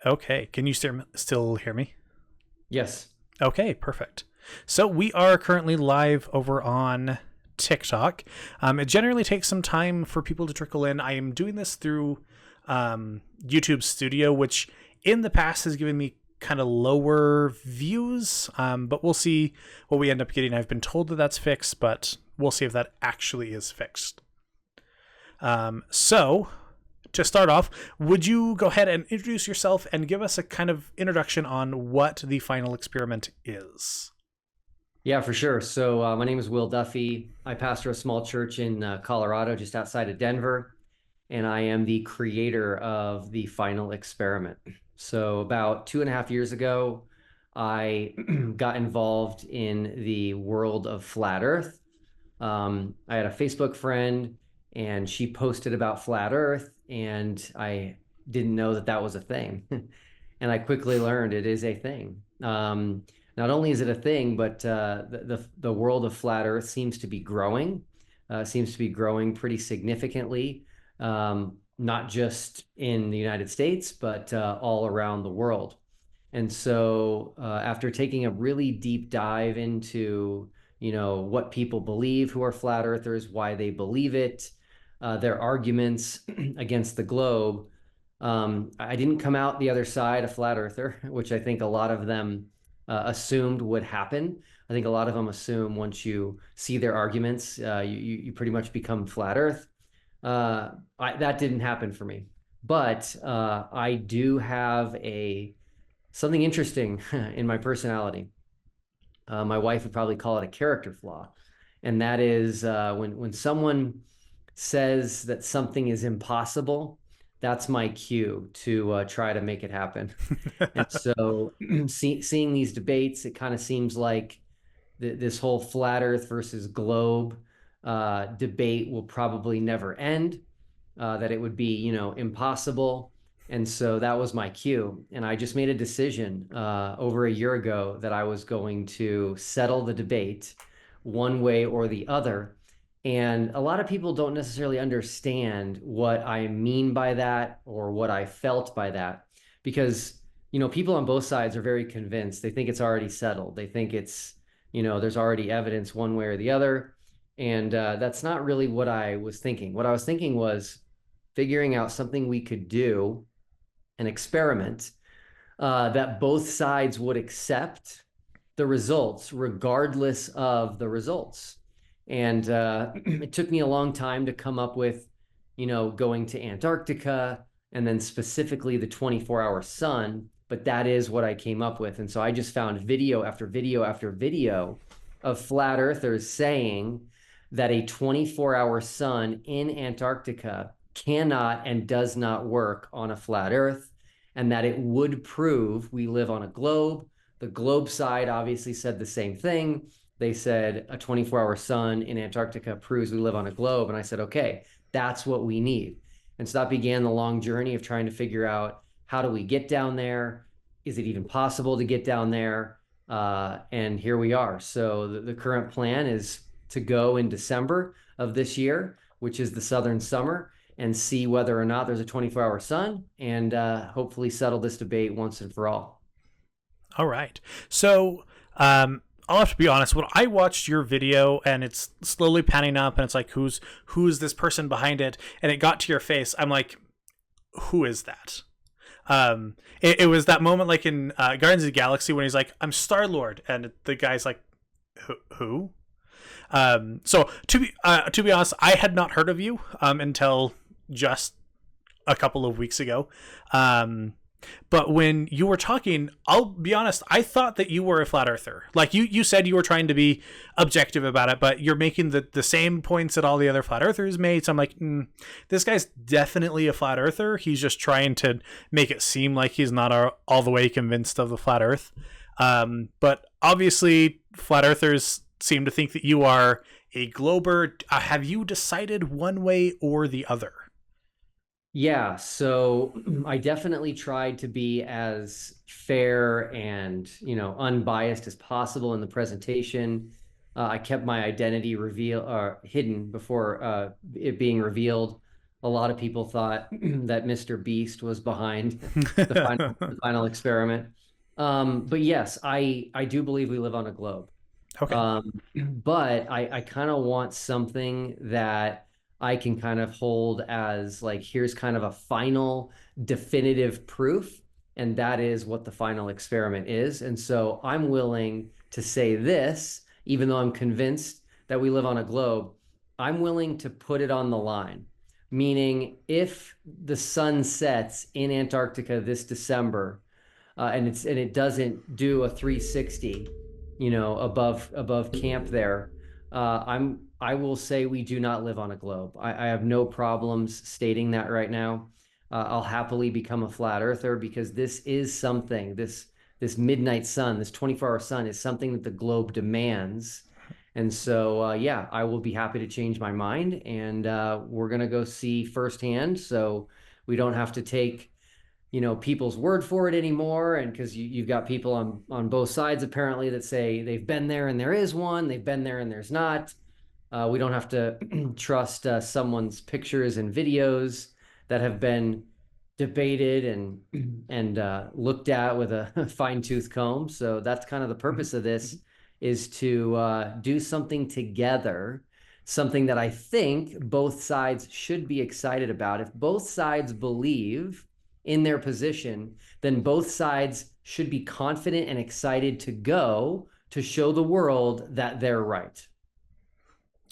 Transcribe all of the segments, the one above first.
Okay, can you still hear me? Yes. Okay, perfect. So we are currently live over on TikTok. It generally takes some time for people to trickle in. I am doing this through YouTube Studio, which in the past has given me kind of lower views, but we'll see what we end up getting. I've been told that that's fixed, but we'll see if that actually is fixed. So to start off, would you go ahead and introduce yourself and give us a kind of introduction on what the final experiment is? Yeah, for sure. So my name is Will Duffy. I pastor a small church in Colorado, just outside of Denver, and I am the creator of the final experiment. So about 2.5 years ago, I got involved in the world of flat Earth. I had a Facebook friend, and she posted about flat Earth, and I didn't know that that was a thing. And I quickly learned it is a thing. Not only is it a thing, but the world of flat Earth seems to be growing pretty significantly, not just in the United States, but all around the world. And so, after taking a really deep dive into, what people believe who are flat earthers, why they believe it, their arguments against the globe, I didn't come out the other side a flat earther, which I think a lot of them assumed would happen. I think a lot of them assume once you see their arguments, you pretty much become flat earth. That didn't happen for me, but I do have a something interesting in my personality. My wife would probably call it a character flaw, and that is when someone says that something is impossible, that's my cue to try to make it happen. And so, seeing these debates, it kind of seems like this whole flat Earth versus globe debate will probably never end. That it would be, impossible. And so that was my cue. And I just made a decision over a year ago that I was going to settle the debate one way or the other. And a lot of people don't necessarily understand what I mean by that or what I felt by that because, people on both sides are very convinced. They think it's already settled. They think there's already evidence one way or the other. And that's not really what I was thinking. What I was thinking was figuring out something we could do, an experiment that both sides would accept the results, regardless of the results. And it took me a long time to come up with, going to Antarctica and then specifically the 24-hour sun. But that is what I came up with. And so I just found video after video after video of flat earthers saying that a 24-hour sun in Antarctica cannot and does not work on a flat earth, and that it would prove we live on a globe. The globe side obviously said the same thing. They said a 24-hour sun in Antarctica proves we live on a globe. And I said, okay, that's what we need. And so that began the long journey of trying to figure out, how do we get down there? Is it even possible to get down there? And here we are. So the current plan is to go in December of this year, which is the southern summer, and see whether or not there's a 24-hour sun, and hopefully settle this debate once and for all. All right. So, I'll have to be honest. When I watched your video and it's slowly panning up, and it's like, who's this person behind it, and it got to your face, I'm like, who is that? It was that moment, like in Guardians of the Galaxy, when he's like, "I'm Star Lord," and the guy's like, "Who?" So to be honest, I had not heard of you until just a couple of weeks ago. But when you were talking, I'll be honest, I thought that you were a flat earther. Like you said you were trying to be objective about it, but you're making the same points that all the other flat earthers made. So I'm like, this guy's definitely a flat earther. He's just trying to make it seem like he's not all the way convinced of the flat earth. But obviously, flat earthers seem to think that you are a glober. Have you decided one way or the other? Yeah, so I definitely tried to be as fair and, unbiased as possible in the presentation. I kept my identity hidden before it being revealed. a lot of people thought that Mr. Beast was behind the final experiment. But yes, I do believe we live on a globe. Okay. But I kind of want something that I can kind of hold as like, here's kind of a final definitive proof, and that is what the final experiment is. And so I'm willing to say this, even though I'm convinced that we live on a globe, I'm willing to put it on the line. Meaning, if the sun sets in Antarctica this December, and it doesn't do a 360, above camp there, I will say we do not live on a globe. I have no problems stating that right now. I'll happily become a flat earther because this is something, this midnight sun, this 24-hour sun is something that the globe demands. And so, yeah, I will be happy to change my mind, and we're gonna go see firsthand, so we don't have to take people's word for it anymore. And because you've got people on both sides apparently that say they've been there and there is one, they've been there and there's not. We don't have to trust someone's pictures and videos that have been debated and looked at with a fine-tooth comb. So that's kind of the purpose of this, is to do something together, something that I think both sides should be excited about. If both sides believe in their position, then both sides should be confident and excited to go to show the world that they're right.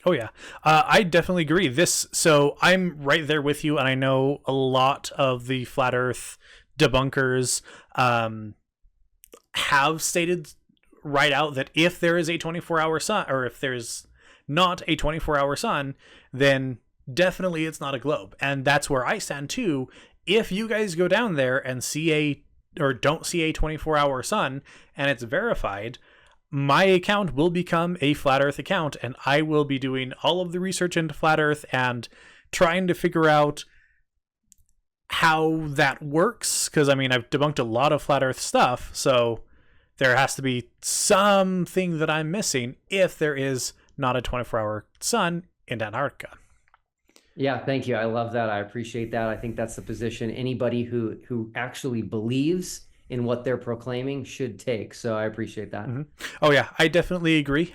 Oh yeah, I definitely agree. So I'm right there with you, and I know a lot of the flat Earth debunkers have stated right out that if there is a 24-hour sun, or if there's not a 24-hour sun, then definitely it's not a globe, and that's where I stand too. If you guys go down there and see or don't see a 24-hour sun and it's verified, my account will become a flat earth account, and I will be doing all of the research into flat earth and trying to figure out how that works, because I mean, I've debunked a lot of flat earth stuff, so there has to be something that I'm missing if there is not a 24-hour sun in Antarctica. Yeah, thank you. I love that. I appreciate that. I think that's the position anybody who actually believes in what they're proclaiming should take. So I appreciate that. Mm-hmm. Oh yeah, I definitely agree.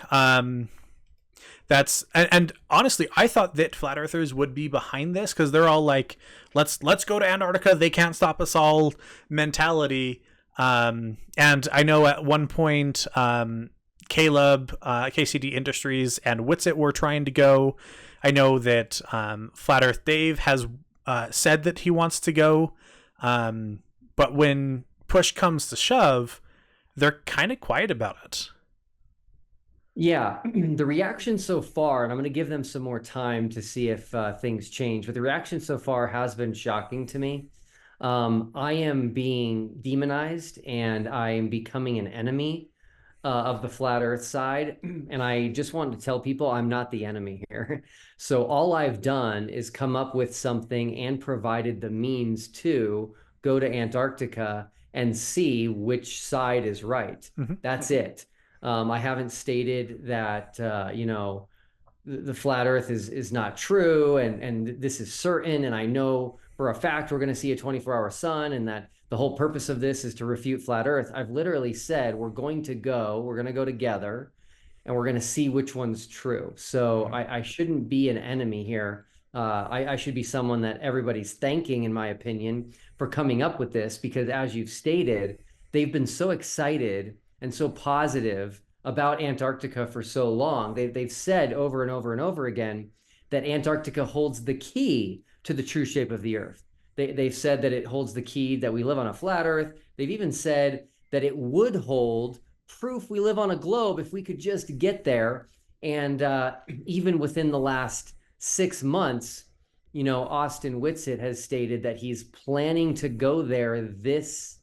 That's and honestly, I thought that flat earthers would be behind this, because they're all like, let's go to Antarctica, they can't stop us all mentality. And I know at one point, Caleb, KCD Industries, and Witsit were trying to go. I know that Flat Earth Dave has said that he wants to go, but when push comes to shove, they're kind of quiet about it. Yeah, the reaction so far, and I'm going to give them some more time to see if things change, but the reaction so far has been shocking to me. I am being demonized and I am becoming an enemy of the flat earth side. And I just wanted to tell people I'm not the enemy here. So all I've done is come up with something and provided the means to go to Antarctica and see which side is right. Mm-hmm. That's it. I haven't stated that, the flat earth is not true, and this is certain, and I know for a fact we're going to see a 24-hour sun, and that the whole purpose of this is to refute flat earth. I've literally said we're going to go together, and we're going to see which one's true. So I shouldn't be an enemy here. I should be someone that everybody's thanking, in my opinion, for coming up with this, because as you've stated, they've been so excited and so positive about Antarctica for so long. They've said over and over and over again that Antarctica holds the key to the true shape of the Earth. They've said that it holds the key that we live on a flat Earth. They've even said that it would hold proof we live on a globe if we could just get there. And even within the last 6 months, Austin Whitsitt has stated that he's planning to go there this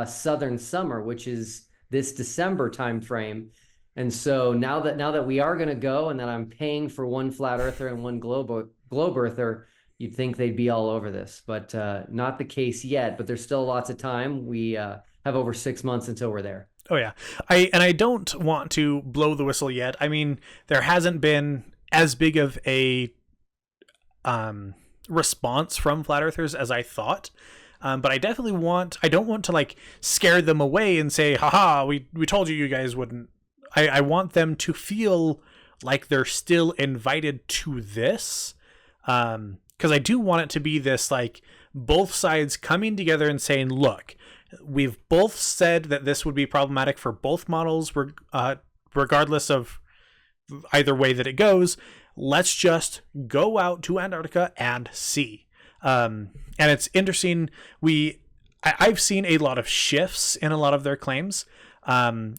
southern summer, which is this December timeframe. And so now that we are going to go, and that I'm paying for one flat earther and one globe earther, you'd think they'd be all over this, but not the case yet. But there's still lots of time. We have over 6 months until we're there. Oh yeah, I don't want to blow the whistle yet. I mean, there hasn't been as big of a response from flat earthers as I thought. But I don't want to like scare them away and say, haha, we told you you guys wouldn't. I want them to feel like they're still invited to this. Because I do want it to be this, like, both sides coming together and saying, look, we've both said that this would be problematic for both models, regardless of either way that it goes. Let's just go out to Antarctica and see. And it's interesting. I've seen a lot of shifts in a lot of their claims.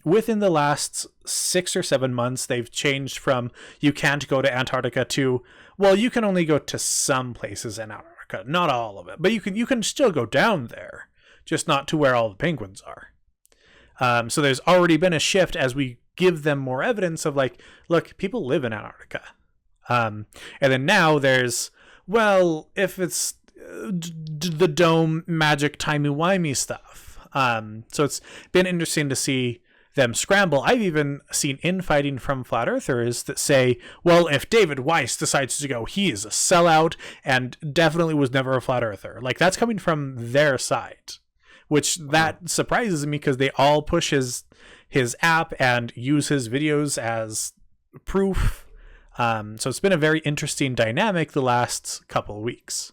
Within the last 6 or 7 months, they've changed from you can't go to Antarctica to, well, you can only go to some places in Antarctica, not all of it, but you can still go down there, just not to where all the penguins are. So there's already been a shift as we give them more evidence of like, look, people live in Antarctica. And then now there's, well, if it's the dome magic timey-wimey stuff. So it's been interesting to see them scramble. I've even seen infighting from flat earthers that say, well, if David Weiss decides to go, he is a sellout and definitely was never a flat earther. Like, that's coming from their side, which that surprises me because they all push his app and use his videos as proof. So it's been a very interesting dynamic the last couple of weeks.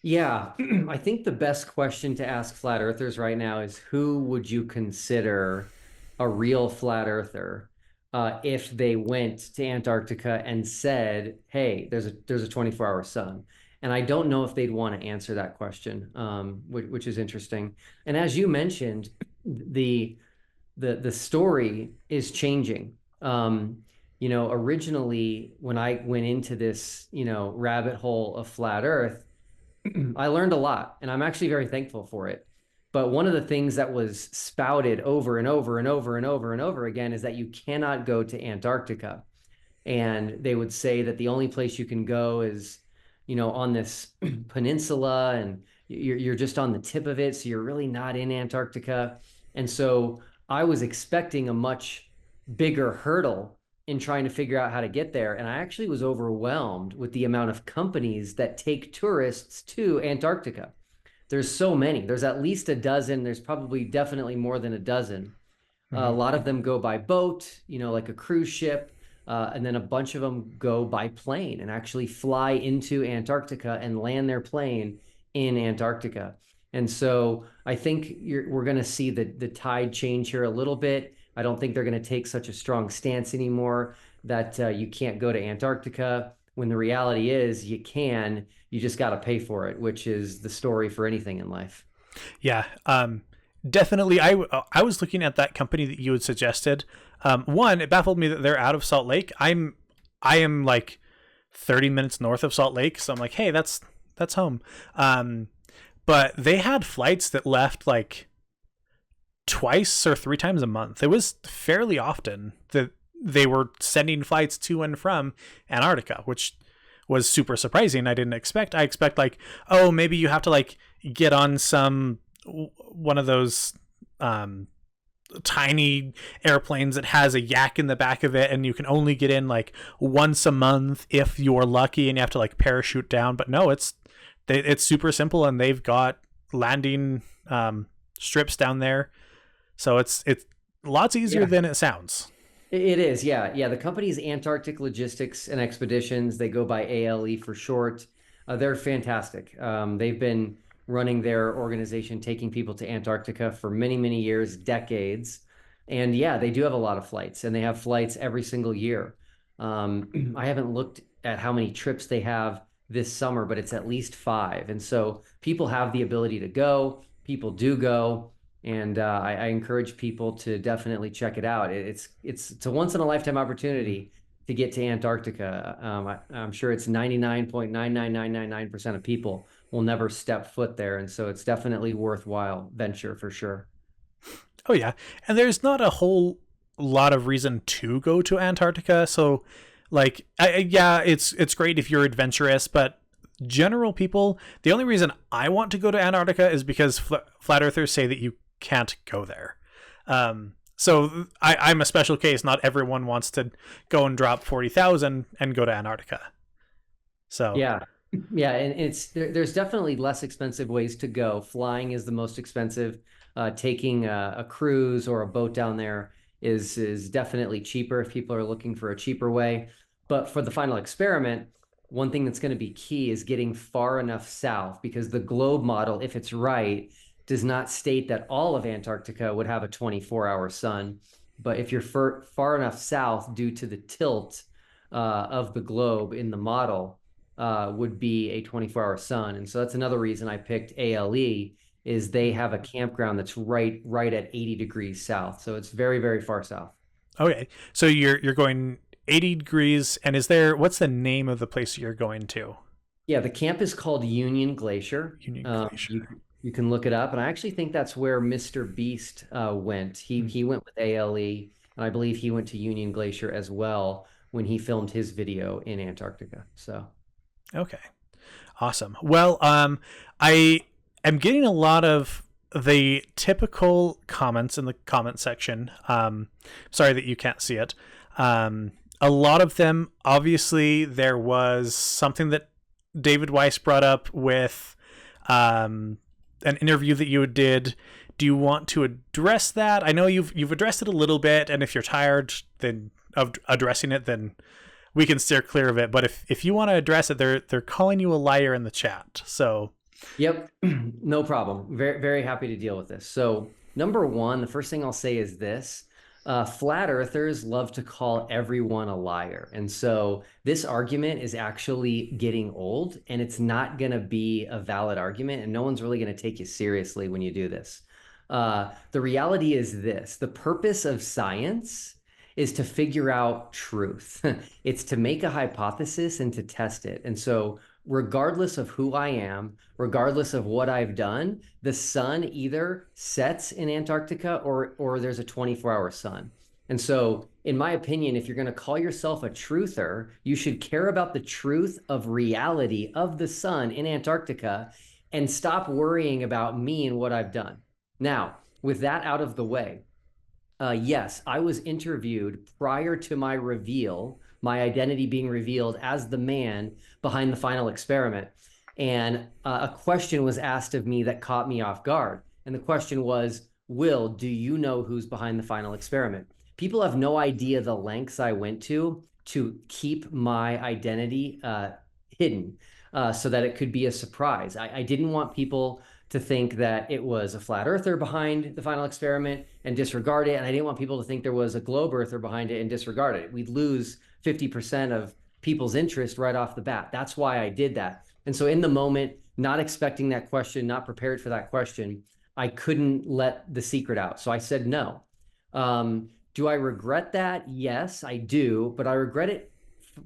Yeah, I think the best question to ask flat earthers right now is who would you consider a real flat earther if they went to Antarctica and said, hey, there's a 24-hour sun? And I don't know if they'd want to answer that question, which is interesting. And as you mentioned, the story is changing. Originally when I went into this, rabbit hole of flat Earth, I learned a lot, and I'm actually very thankful for it. But one of the things that was spouted over and over and over and over and over again is that you cannot go to Antarctica. And they would say that the only place you can go is, on this peninsula, and you're just on the tip of it, so you're really not in Antarctica. And so I was expecting a much bigger hurdle in trying to figure out how to get there. And I actually was overwhelmed with the amount of companies that take tourists to Antarctica. There's so many. There's at least a dozen. There's probably definitely more than a dozen. Mm-hmm. A lot of them go by boat, like a cruise ship. And then a bunch of them go by plane and actually fly into Antarctica and land their plane in Antarctica. And so I think we're going to see the tide change here a little bit. I don't think they're going to take such a strong stance anymore that you can't go to Antarctica, when the reality is you can. You just got to pay for it, which is the story for anything in life. Yeah, definitely. I was looking at that company that you had suggested. One, it baffled me that they're out of Salt Lake. I am like 30 minutes north of Salt Lake, so I'm like, hey, that's home. But they had flights that left like twice or 3 times a month. It was fairly often that they were sending flights to and from Antarctica, which was super surprising. I didn't expect. I expect like, oh, maybe you have to like get on one of those tiny airplanes that has a yak in the back of it, and you can only get in like once a month if you're lucky, and you have to like parachute down. But no, it's super simple, and they've got landing strips down there, so it's lots easier than it sounds. It is, yeah. The company's Antarctic Logistics and Expeditions. They go by ALE for short. They're fantastic. They've been running their organization, taking people to Antarctica for many, many years, decades. And yeah, they do have a lot of flights, and they have flights every single year. I haven't looked at how many trips they have this summer, but it's at least 5. And so people have the ability to go. People do go. And I encourage people to definitely check it out. It's a once in a lifetime opportunity to get to Antarctica. I'm sure it's 99.99999% of people will never step foot there. And so it's definitely worthwhile venture for sure. Oh yeah. And there's not a whole lot of reason to go to Antarctica. So like, it's great if you're adventurous, but general people, the only reason I want to go to Antarctica is because flat earthers say that you can't go there. So I'm a special case. Not everyone wants to go and drop 40,000 and go to Antarctica. So yeah, Yeah, and there's definitely less expensive ways to go. Flying is the most expensive. Taking a cruise or a boat down there is definitely cheaper if people are looking for a cheaper way. But for the final experiment, one thing that's going to be key is getting far enough south because the globe model, if it's right, does not state that all of Antarctica would have a 24-hour sun. But if you're far enough south due to the tilt of the globe in the model, would be a 24-hour sun. And so that's another reason I picked ALE is they have a campground that's right at 80 degrees south. So it's very, very far south. Okay, so you're going 80 degrees, and is there what's the name of the place you're going to? Yeah, the camp is called Union Glacier. Union Glacier. You can look it up, and I actually think that's where Mr. Beast went. He went with ALE, and I believe he went to Union Glacier as well when he filmed his video in Antarctica. So Okay. Awesome. Well, I am getting a lot of the typical comments in the comment section. Sorry that you can't see it. A lot of them, obviously, there was something that David Weiss brought up with an interview that you did. Do you want to address that? I know you've addressed it a little bit, and if you're tired then of addressing it, then we can steer clear of it. But if you want to address it, they're calling you a liar in the chat. So yep, no problem. Very, very happy to deal with this. So, number one, the first thing I'll say is this. Flat earthers love to call everyone a liar. And so this argument is actually getting old and it's not going to be a valid argument. And no one's really going to take you seriously when you do this. The reality is this: the purpose of science is to figure out truth. It's to make a hypothesis and to test it. And so regardless of who I am, regardless of what I've done, the sun either sets in Antarctica or there's a 24-hour sun. And so, in my opinion, if you're going to call yourself a truther, you should care about the truth of reality of the sun in Antarctica and stop worrying about me and what I've done. Now, with that out of the way, yes, I was interviewed prior to my reveal, my identity being revealed as the man behind the final experiment. And a question was asked of me that caught me off guard. And the question was, Will, do you know who's behind the final experiment? People have no idea the lengths I went to keep my identity hidden so that it could be a surprise. I didn't want people to think that it was a flat earther behind the final experiment and disregard it. And I didn't want people to think there was a globe earther behind it and disregard it. We'd lose 50% of people's interest right off the bat. That's why I did that. And so in the moment, not expecting that question, not prepared for that question, I couldn't let the secret out. So I said no. Do I regret that? Yes, I do. But I regret it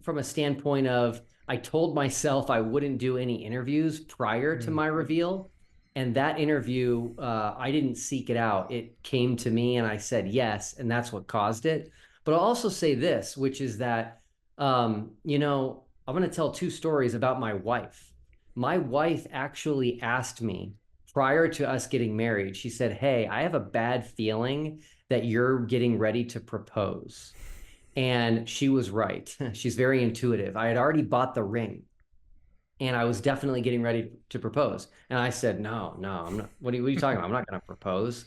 from a standpoint of I told myself I wouldn't do any interviews prior to my reveal. And that interview, I didn't seek it out. It came to me and I said yes, and that's what caused it. But I'll also say this, which is that, you know, I'm going to tell two stories about my wife. My wife actually asked me prior to us getting married, she said, "Hey, I have a bad feeling that you're getting ready to propose." And she was right. She's very intuitive. I had already bought the ring and I was definitely getting ready to propose. And I said, no, I'm not. What are you talking about? I'm not going to propose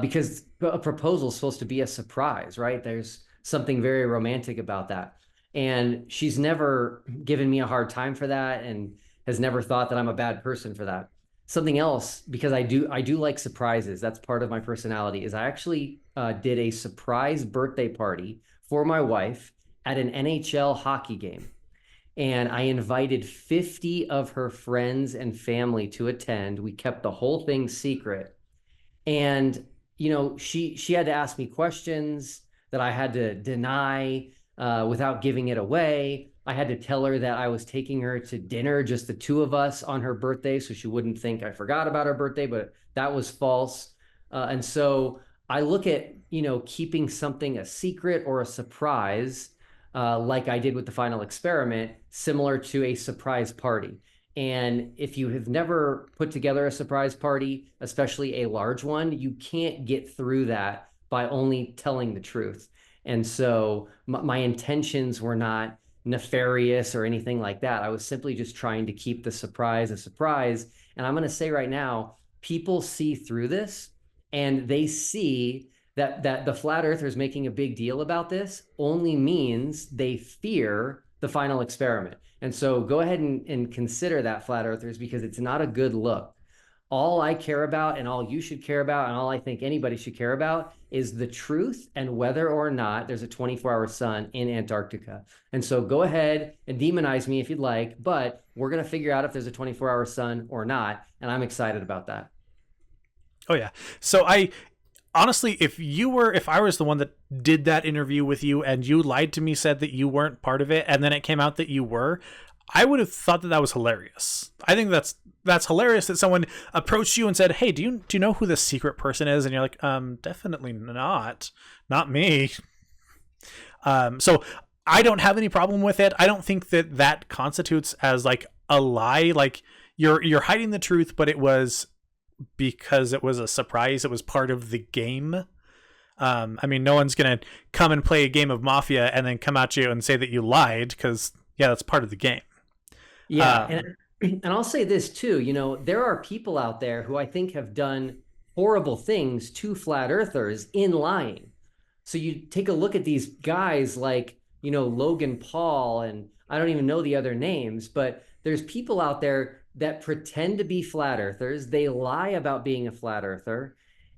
because a proposal is supposed to be a surprise, right? There's something very romantic about that. And she's never given me a hard time for that and has never thought that I'm a bad person for that. Something else, because I do like surprises. That's part of my personality. Is I actually did a surprise birthday party for my wife at an NHL hockey game. And I invited 50 of her friends and family to attend. We kept the whole thing secret. And, you know, she had to ask me questions that I had to deny without giving it away. I had to tell her that I was taking her to dinner, just the two of us on her birthday, so she wouldn't think I forgot about her birthday, but that was false. And so I look at, you know, keeping something a secret or a surprise like I did with the final experiment, similar to a surprise party. And if you have never put together a surprise party, especially a large one, you can't get through that by only telling the truth. And so my intentions were not nefarious or anything like that. I was simply just trying to keep the surprise a surprise. And I'm going to say right now, people see through this, and they see that the flat earthers making a big deal about this only means they fear the final experiment. And so go ahead and consider that, flat earthers, because it's not a good look. All I care about, and all you should care about, and all I think anybody should care about is the truth and whether or not there's a 24-hour sun in Antarctica. And so go ahead and demonize me if you'd like, but we're going to figure out if there's a 24-hour sun or not. And I'm excited about that. Oh yeah. So I honestly, if I was the one that did that interview with you and you lied to me, said that you weren't part of it, and then it came out that you were, I would have thought that that was hilarious. I think that's hilarious that someone approached you and said, "Hey, do you know who this secret person is?" And you're like, definitely not me." So I don't have any problem with it. I don't think that that constitutes as like a lie. Like you're hiding the truth, but it was because it was a surprise. It was part of the game. I mean, no one's gonna come and play a game of Mafia and then come at you and say that you lied, because yeah, that's part of the game. Yeah, and I'll say this too, there are people out there who I think have done horrible things to flat earthers in lying. So you take a look at these guys like, Logan Paul, and I don't even know the other names, but there's people out there that pretend to be flat earthers. They lie about being a flat earther,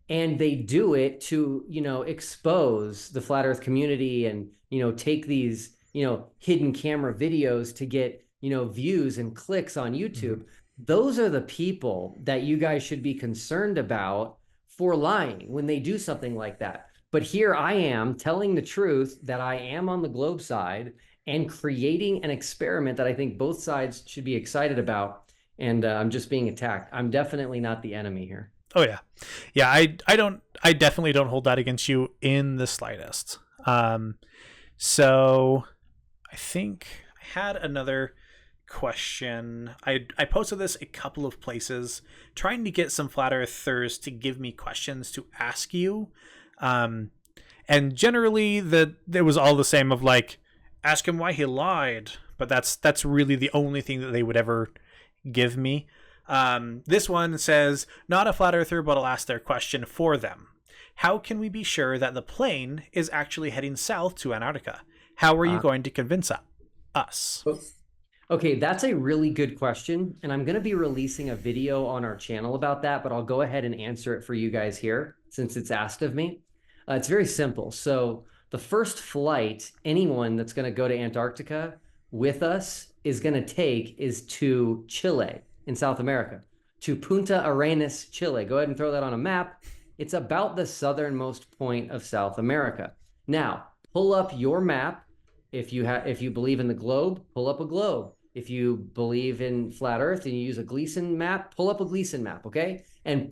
and they do it to, expose the flat earth community, and, take these, hidden camera videos to get, views and clicks on YouTube. Mm-hmm. Those are the people that you guys should be concerned about for lying when they do something like that. But here I am telling the truth that I am on the globe side and creating an experiment that I think both sides should be excited about. And I'm just being attacked. I'm definitely not the enemy here. Oh yeah. Yeah. I definitely don't hold that against you in the slightest. So I think I had another question. I posted this a couple of places trying to get some flat earthers to give me questions to ask you. And generally it was all the same of like, ask him why he lied. But that's really the only thing that they would ever give me. This one says, not a flat earther, but I'll ask their question for them. How can we be sure that the plane is actually heading south to Antarctica? How are you going to convince us? Okay, that's a really good question. And I'm going to be releasing a video on our channel about that, but I'll go ahead and answer it for you guys here since it's asked of me. It's very simple. So the first flight anyone that's going to go to Antarctica with us is going to take is to Chile in South America, to Punta Arenas, Chile. Go ahead and throw that on a map. It's about the southernmost point of South America. Now, pull up your map. If you believe in the globe, pull up a globe. If you believe in flat earth and you use a Gleason map, pull up a Gleason map, okay? And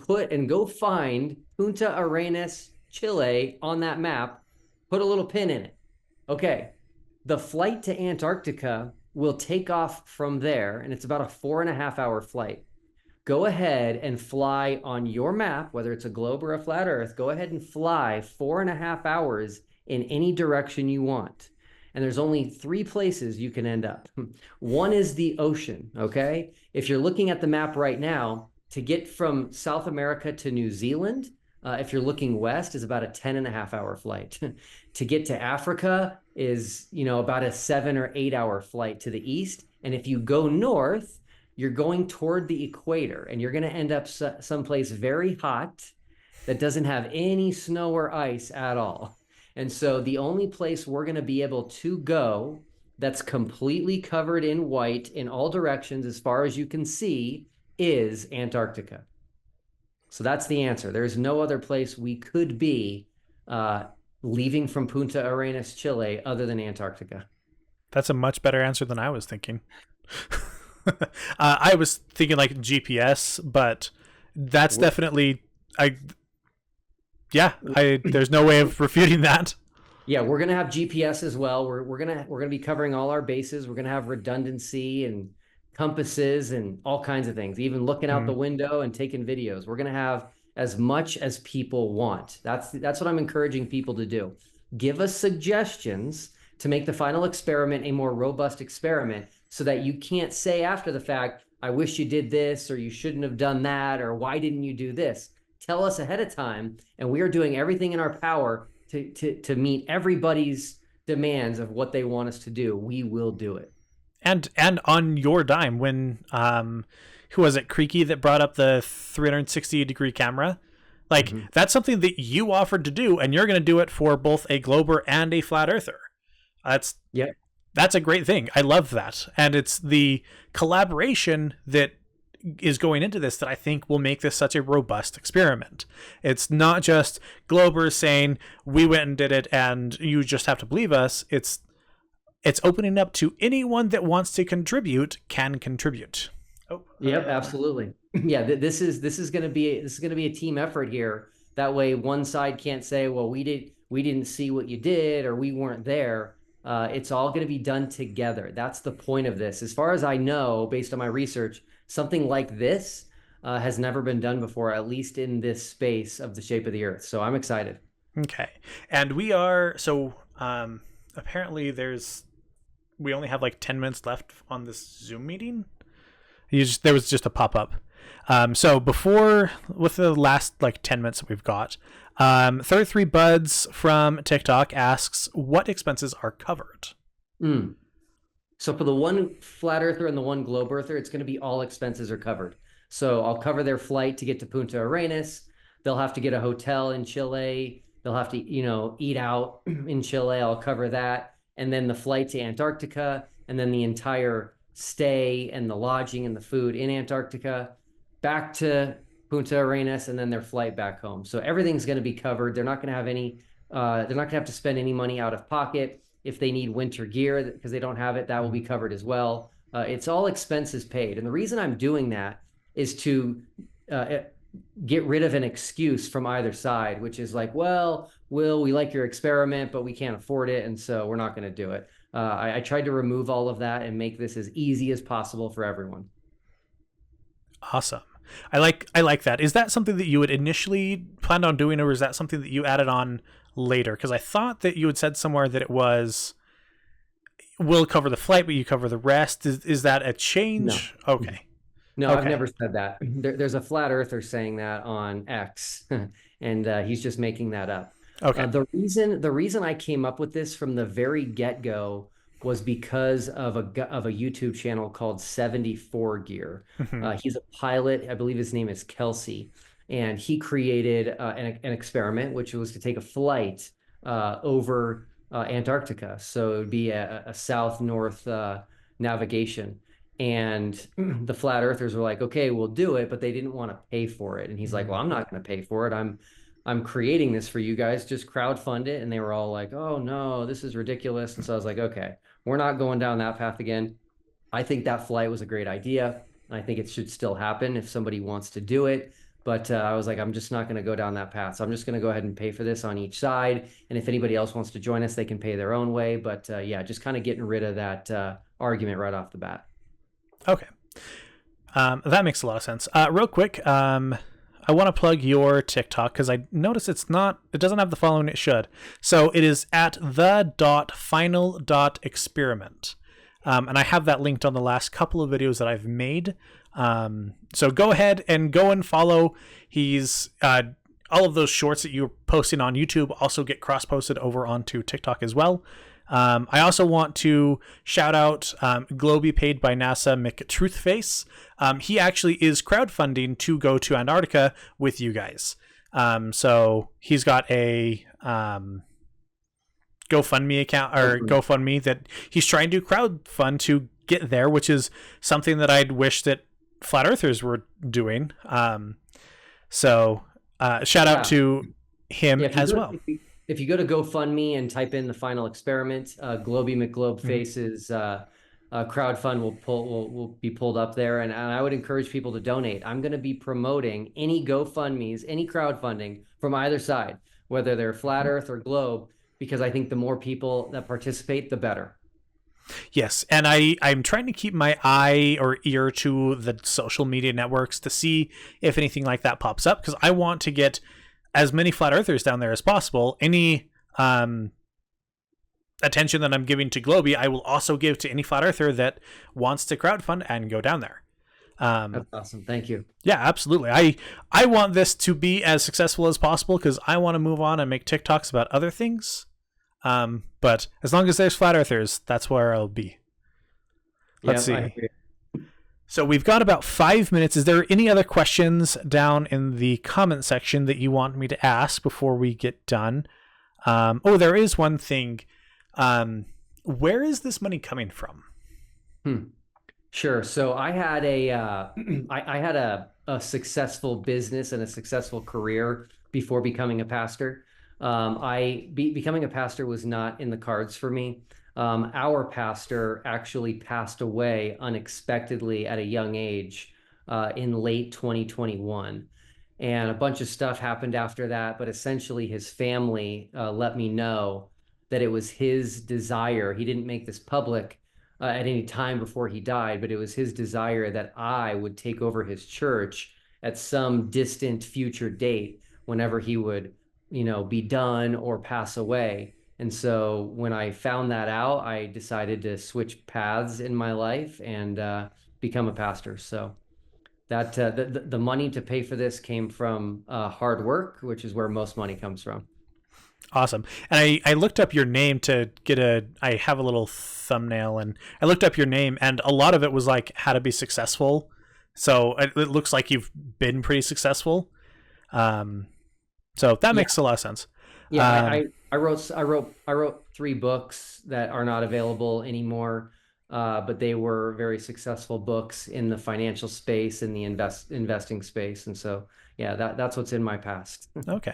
go find Punta Arenas, Chile on that map. Put a little pin in it. Okay, the flight to Antarctica will take off from there, and it's about a 4.5-hour flight. Go ahead and fly on your map, whether it's a globe or a flat earth, go ahead and fly 4.5 hours in any direction you want. And there's only 3 places you can end up. One is the ocean, okay? If you're looking at the map right now, to get from South America to New Zealand, if you're looking west, is about a 10.5-hour flight. To get to Africa is, about a 7 or 8-hour flight to the east. And if you go north, you're going toward the equator, and you're going to end up someplace very hot that doesn't have any snow or ice at all. And so the only place we're going to be able to go that's completely covered in white in all directions as far as you can see is Antarctica. So that's the answer. There's no other place we could be leaving from Punta Arenas, Chile, other than Antarctica. That's a much better answer than I was thinking. I was thinking like GPS, but that's definitely there's no way of refuting that. Yeah, we're gonna have GPS as well. We're gonna be covering all our bases. We're gonna have redundancy and compasses and all kinds of things, even looking out the window and taking videos. We're gonna have as much as people want. That's what I'm encouraging people to do. Give us suggestions, to make the final experiment a more robust experiment so that you can't say after the fact, I wish you did this, or you shouldn't have done that, or why didn't you do this? Tell us ahead of time, and we are doing everything in our power to meet everybody's demands of what they want us to do. We will do it. And on your dime, when who was it, Creaky, that brought up the 360-degree camera? Like, that's something that you offered to do, and you're going to do it for both a Glober and a Flat Earther. Yeah. That's a great thing. I love that. And it's the collaboration that is going into this that I think will make this such a robust experiment. It's not just Glober saying, we went and did it and you just have to believe us. It's opening up to anyone that wants to contribute can contribute. Oh, yep, absolutely. Yeah, this is going to be a team effort here. That way, one side can't say, "Well, we didn't see what you did," or "We weren't there." It's all going to be done together. That's the point of this. As far as I know, based on my research, something like this has never been done before, at least in this space of the shape of the Earth. So I'm excited. Okay, and we are apparently we only have like 10 minutes left on this Zoom meeting. There was just a pop-up. So before, with the last like 10 minutes that we've got, 33 Buds from TikTok asks, what expenses are covered? So for the one Flat Earther and the one Globe Earther, it's going to be all expenses are covered. So I'll cover their flight to get to Punta Arenas. They'll have to get a hotel in Chile. They'll have to, eat out in Chile. I'll cover that. And then the flight to Antarctica, and then the entire stay and the lodging and the food in Antarctica, back to Punta Arenas, and then their flight back home. So everything's going to be covered. They're not going to have they're not going to have to spend any money out of pocket. If they need winter gear because they don't have it, that will be covered as well. It's all expenses paid. And the reason I'm doing that is to get rid of an excuse from either side, which is like, well, Will, we like your experiment, but we can't afford it, and so we're not going to do it. I tried to remove all of that and make this as easy as possible for everyone. Awesome. I like that. Is that something that you had initially planned on doing, or is that something that you added on later? Because I thought that you had said somewhere that it was, we'll cover the flight, but you cover the rest. Is that a change? No. Okay. No, okay. I've never said that. There's a Flat Earther saying that on X, and he's just making that up. Okay. The reason I came up with this from the very get-go was because of a YouTube channel called 74 Gear. He's a pilot. I believe his name is Kelsey, and he created an experiment, which was to take a flight over Antarctica. So it would be a south-north navigation. And the Flat Earthers were like, okay, we'll do it, but they didn't want to pay for it. And he's like, well, I'm not going to pay for it. I'm creating this for you guys. Just crowdfund it. And they were all like, oh no, this is ridiculous. And so I was like, okay, we're not going down that path again. I think that flight was a great idea. I think it should still happen if somebody wants to do it. But I was like, I'm just not going to go down that path. So I'm just going to go ahead and pay for this on each side. And if anybody else wants to join us, they can pay their own way. But yeah, just kind of getting rid of that argument right off the bat. Okay. That makes a lot of sense. Real quick, I want to plug your TikTok because I noticed it doesn't have the following it should. So it is at the.final.experiment. And I have that linked on the last couple of videos that I've made. So go ahead and go and follow. He's all of those shorts that you're posting on YouTube also get cross-posted over onto TikTok as well. I also want to shout out Globy paid by NASA McTruthface. He actually is crowdfunding to go to Antarctica with you guys. So he's got a GoFundMe account or GoFundMe that he's trying to crowdfund to get there, which is something that I'd wish that Flat Earthers were doing. So shout out to him as well. If you go to GoFundMe and type in the final experiment, Globy McGlobeface's crowdfund will be pulled up there, and I would encourage people to donate. I'm going to be promoting any GoFundMes, any crowdfunding from either side, whether they're Flat Earth or Globe, because I think the more people that participate, the better. Yes, and I'm trying to keep my eye or ear to the social media networks to see if anything like that pops up, because I want to get as many Flat Earthers down there as possible. Any attention that I'm giving to Globy, I will also give to any flat earther that wants to crowdfund and go down there. That's awesome. Thank you. Yeah, absolutely. I want this to be as successful as possible because I want to move on and make TikToks about other things. But as long as there's flat earthers, that's where I'll be. Let's see. So we've got about 5 minutes. Is there any other questions down in the comment section that you want me to ask before we get done? There is one thing. Where is this money coming from? Sure. So I had I had a successful business and a successful career before becoming a pastor. Becoming a pastor was not in the cards for me. Our pastor actually passed away unexpectedly at a young age in late 2021. And a bunch of stuff happened after that, but essentially his family let me know that it was his desire. He didn't make this public at any time before he died, but it was his desire that I would take over his church at some distant future date whenever he would, be done or pass away. And so when I found that out, I decided to switch paths in my life and become a pastor. So that the money to pay for this came from hard work, which is where most money comes from. Awesome. And I looked up your name to I have a little thumbnail, and I looked up your name, and a lot of it was like how to be successful. So it looks like you've been pretty successful. So that makes a lot of sense. Yeah, I wrote 3 books that are not available anymore, but they were very successful books in the financial space, in the investing space, and so that's what's in my past. Okay.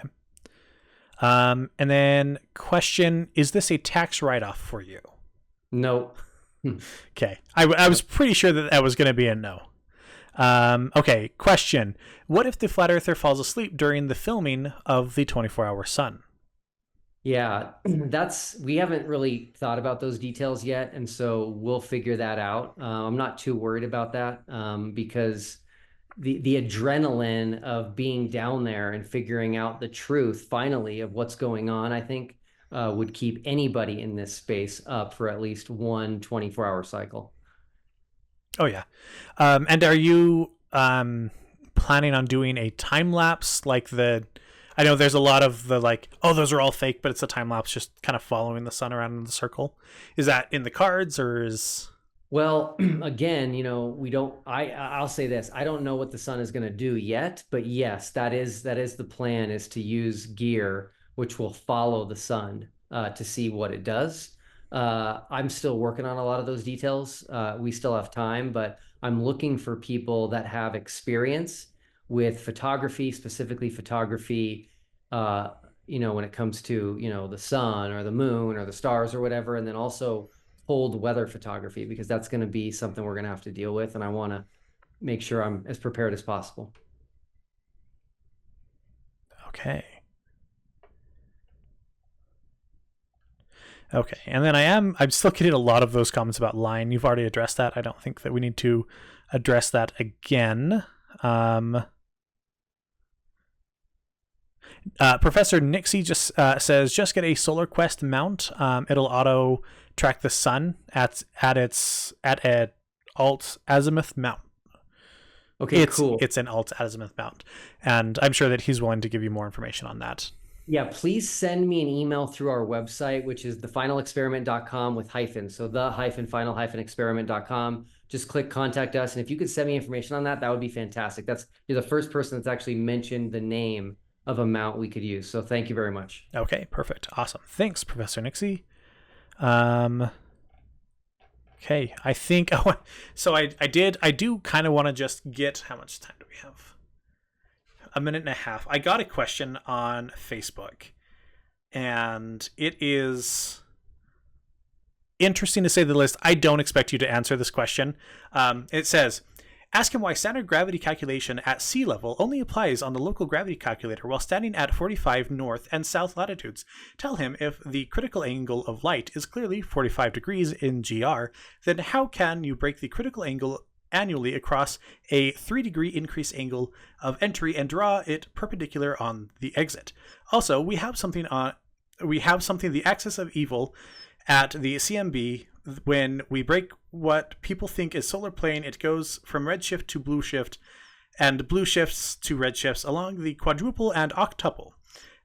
And then question: is this a tax write-off for you? No. Okay, I was pretty sure that was going to be a no. Okay, question: what if the flat earther falls asleep during the filming of the 24-hour sun? Yeah, we haven't really thought about those details yet, and so we'll figure that out. I'm not too worried about that because the adrenaline of being down there and figuring out the truth finally of what's going on, I think would keep anybody in this space up for at least one 24-hour cycle. Oh yeah. And are you planning on doing a time lapse I know there's a lot of the those are all fake, but it's a time lapse just kind of following the sun around in the circle. Is that in the cards or is... Well, again, I'll say this. I don't know what the sun is going to do yet, but yes, that is the plan, is to use gear which will follow the sun to see what it does. I'm still working on a lot of those details. We still have time, but I'm looking for people that have experience with photography, specifically photography, when it comes to, the sun or the moon or the stars or whatever, and then also cold weather photography, because that's going to be something we're going to have to deal with, and I want to make sure I'm as prepared as possible. Okay. Okay, and then I'm still getting a lot of those comments about line. You've already addressed that. I don't think that we need to address that again. Professor Nixie just says, just get a Solar Quest mount. It'll auto track the sun at an alt azimuth mount. Okay, cool. It's an alt azimuth mount, and I'm sure that he's willing to give you more information on that. Yeah, please send me an email through our website, which is thefinalexperiment.com with hyphens. So the-final-experiment.com. Just click contact us. And if you could send me information on that, that would be fantastic. You're the first person that's actually mentioned the name of a mount we could use. So thank you very much. Okay, perfect. Awesome. Thanks, Professor Nixie. Okay, I think, so I do kind of want to just get, how much time do we have? A minute and a half. I got a question on Facebook, and it is interesting to say the least. I don't expect you to answer this question. It says, ask him why standard gravity calculation at sea level only applies on the local gravity calculator while standing at 45 north and south latitudes. Tell him if the critical angle of light is clearly 45 degrees in GR, then how can you break the critical angle annually across a 3-degree increase angle of entry and draw it perpendicular on the exit? Also, we have something the axis of evil at the CMB, when we break what people think is solar plane, it goes from redshift to blue shift, and blue shifts to red shifts along the quadruple and octuple.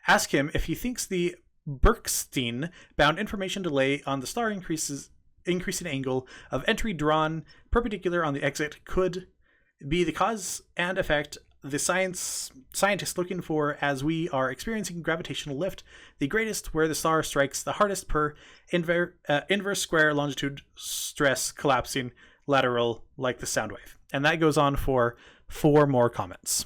Ask him if he thinks the Bergstein-bound information delay on the star increasing angle of entry drawn perpendicular on the exit could be the cause and effect the scientists looking for, as we are experiencing gravitational lift, the greatest where the star strikes the hardest per inverse square longitude stress collapsing lateral like the sound wave. And that goes on for 4 more comments.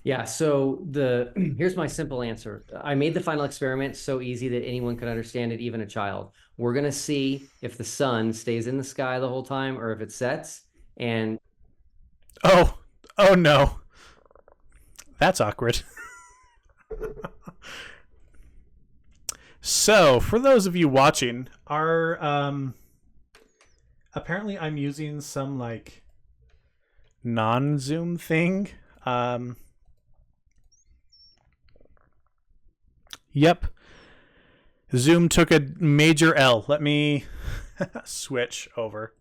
Yeah, so here's my simple answer. I made the final experiment so easy that anyone could understand it, even a child. We're going to see if the sun stays in the sky the whole time or if it sets. And oh no. That's awkward. So, for those of you watching, apparently I'm using some like non-zoom thing. Yep. Zoom took a major L. Let me switch over.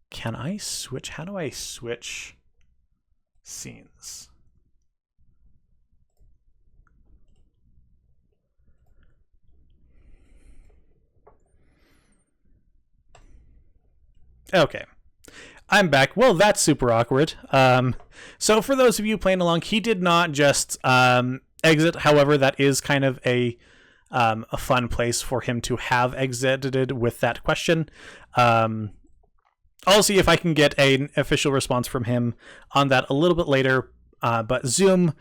Can I switch? How do I switch scenes? Okay. I'm back. Well, that's super awkward. So for those of you playing along, he did not just exit. However, that is kind of a fun place for him to have exited with that question. I'll see if I can get an official response from him on that a little bit later. But Zoom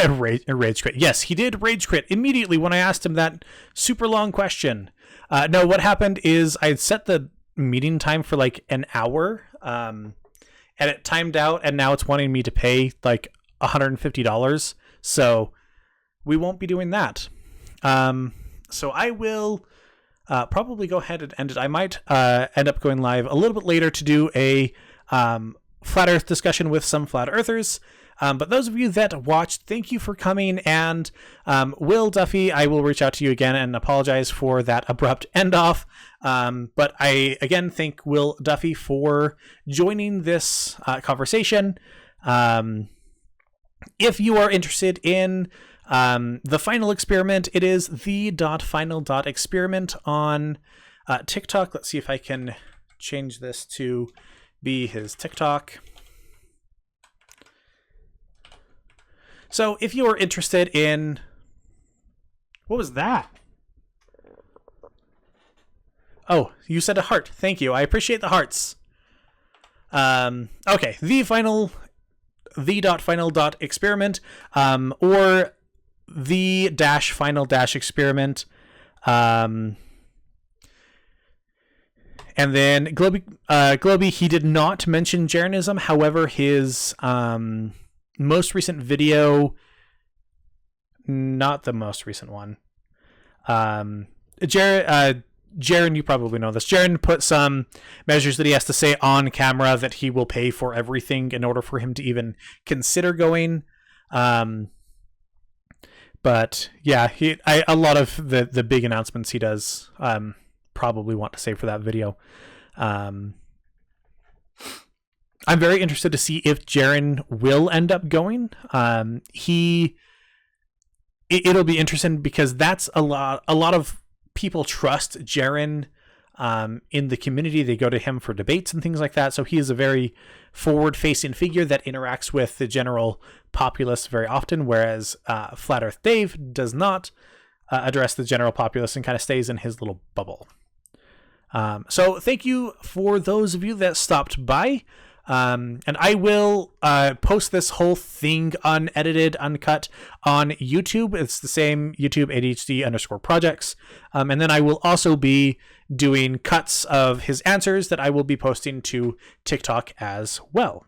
rage quit. Yes, he did rage quit immediately when I asked him that super long question. No, what happened is I set the meeting time for like an hour, and it timed out, and now it's wanting me to pay like $150. So we won't be doing that. So I will probably go ahead and end it. I might end up going live a little bit later to do a flat earth discussion with some flat earthers. But those of you that watched, thank you for coming. And Will Duffy, I will reach out to you again and apologize for that abrupt end off. But I again thank Will Duffy for joining this conversation. If you are interested in the final experiment, it is the.final.experiment on TikTok. Let's see if I can change this to be his TikTok. So if you are interested in... What was that? Oh, you said a heart. Thank you. I appreciate the hearts. Okay, the.final.experiment, or the-final-experiment. And then Globy, he did not mention Jeranism. However, his most recent video, not the most recent one. Jaren, you probably know this. Jaren put some measures that he has to say on camera that he will pay for everything in order for him to even consider going. But yeah, a lot of the big announcements he does probably want to save for that video. I'm very interested to see if Jaren will end up going. It'll be interesting because that's a lot of people trust Jaren in the community. They go to him for debates and things like that. So he is a very forward-facing figure that interacts with the general populace very often, whereas Flat Earth Dave does not address the general populace and kind of stays in his little bubble. So thank you for those of you that stopped by. And I will post this whole thing unedited, uncut on YouTube. It's the same YouTube ADHD_projects. And then I will also be doing cuts of his answers that I will be posting to TikTok as well.